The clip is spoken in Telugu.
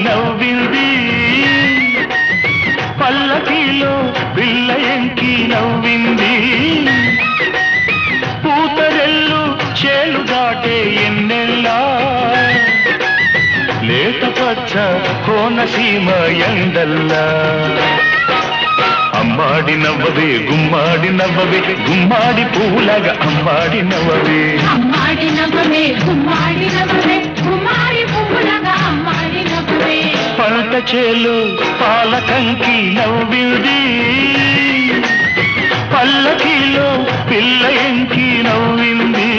నవ్వింది పల్లకిలో పిల్ల ఎంకి నవ్వింది పూతరెల్లు చేలు దాటే ఎన్నెల్లా లేత పచ్చ కోనసీమ ఎండల్లా అమ్మాడి నవ్వవే గుమ్మాడి నవ్వవే గుమ్మాడి పూలగా అమ్మాడి నవ్వవే అమ్మాడి నవ్వవే గుమ్మాడి నవ్వవే గుమ్మాడి పూలగా అమ్మాడి నవ్వవే పంట చేలు పాలకంకి నవ్వింది పల్లకిలో పిల్ల ఎంకి నవ్వింది